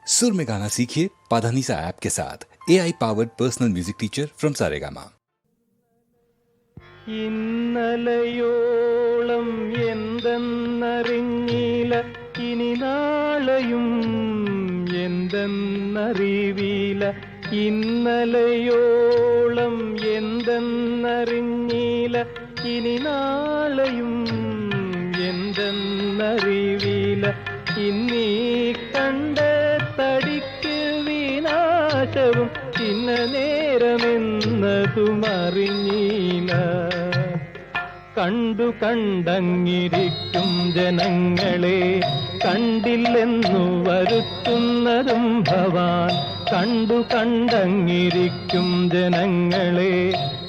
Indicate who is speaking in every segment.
Speaker 1: सुर में गाना सीखिए पाधानीसा ऐप के साथ AI powered personal music teacher from Saregama.
Speaker 2: ഇന്നലയോളം എന്തെന്നറിഞ്ഞില്ല ഇനി നാളെയും എന്തെന്നറിവില്ല ഇന്നലയോളം എന്തെന്നറിഞ്ഞില്ല ഇനി നാളെയും എന്തെന്നറിവില്ല ഇന്നീ കണ്ട തടിക്ക് വിനാശവും ഇന്ന നേരമെന്നതും അറിഞ്ഞില്ല കണ്ടു കണ്ടങ്ങിരിക്കും ജനങ്ങളെ കണ്ടില്ലെന്നു വരുത്തുന്നതും ഭവാൻ കണ്ടു കണ്ടങ്ങിരിക്കും ജനങ്ങളെ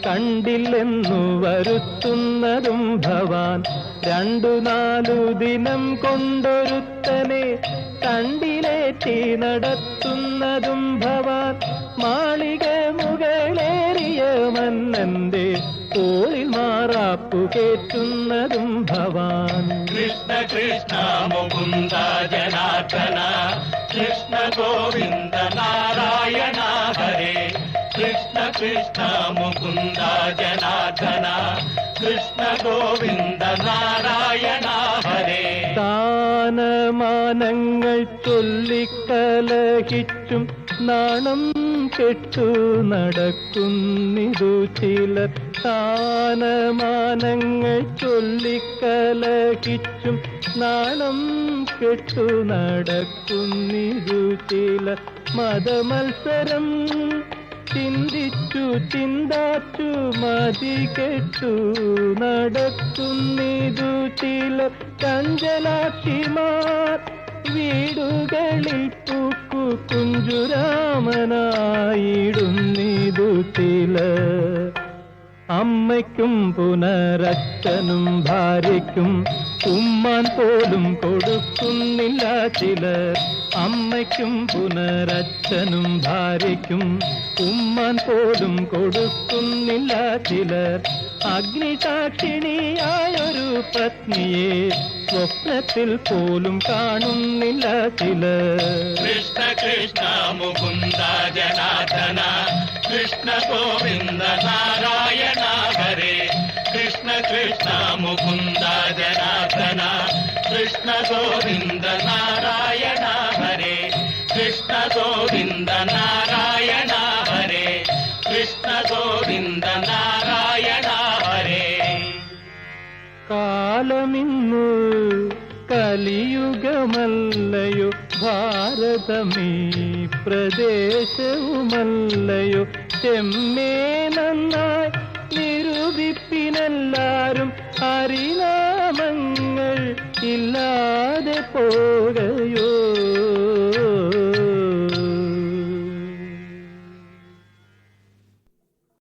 Speaker 2: കണ്ടില്ലെന്നു വരുത്തുന്നതും ഭവാൻ 2-4 ദിനം കൊണ്ടൊരുത്തനെ കണ്ടിലേറ്റി നടത്തുന്നതും ഭവാൻ മാളിക മുകളേറിയ മന്നന്റെ തോളിൽ മാറാപ്പു കേറ്റുന്നതും ഭവാൻ
Speaker 3: കൃഷ്ണ കൃഷ്ണ മുകുന്ദ ജനാർദ്ദന കൃഷ്ണ ഗോവിന്ദ നാരായണ ഹരേ കൃഷ്ണ കൃഷ്ണ മുകുന്ദ ജനാർദ്ദന കൃഷ്ണ ഗോവിന്ദ നാരായണ ഹരേ
Speaker 2: സ്ഥാനമാനങ്ങൾ ചൊല്ലിക്കലഹിച്ചും നാണം കെട്ടു നടക്കുന്നിതു ചിലർ സ്ഥാനമാനങ്ങൾ ചൊല്ലിക്കലഹിച്ചും നാണം കെട്ടു നടക്കുന്നിതു ചിലർ മതമത്സരം ചിന്തിച്ചു ചിന്താച്ചു മതി കെട്ടു നടക്കുന്നിതു ചിലർ കഞ്ചലാക്ഷിമാർ വീടുകളിൽ പൂക്കു കുഞ്ചുരാമനായിടുന്നിതു ചിലർ അമ്മയ്ക്കും പുനരച്ഛനും ഭാര്യയ്ക്കും ഉമ്മാൻ പോലും കൊടുക്കുന്നില്ല ചിലർ അമ്മയ്ക്കും പുനരച്ഛനും ഭാര്യയ്ക്കും ഉമ്മാൻ പോലും കൊടുക്കുന്നില്ല ചിലർ അഗ്നിസാക്ഷിണിയായൊരു പത്നിയെ സ്വപ്നത്തിൽ പോലും കാണുന്നില്ല ചിലർ
Speaker 3: കൃഷ്ണ കൃഷ്ണ മുകുന്ദ ജനാർദ്ദന കൃഷ്ണ ഗോവിന്ദ നാരായണ ഹരേ കൃഷ്ണ കൃഷ്ണ മുകുന്ദ ജനാർദ്ദന കൃഷ്ണ ഗോവിന്ദ നാരായണ ഹരേ കൃഷ്ണ ഗോവിന്ദ നാരായണ ഹരേ കൃഷ്ണ ഗോവിന്ദ നാരായണ ഹരേ
Speaker 2: കാലമിന്നു കലിയുഗമല്ലയോ ഭാരതമീ പ്രദേശവുമല്ലയോ ചെമ്മേ നന്നായി നിരൂപിപ്പിനെല്ലാരും ഹരിനാമങ്ങൾ ഇല്ലാതെ പോകയോ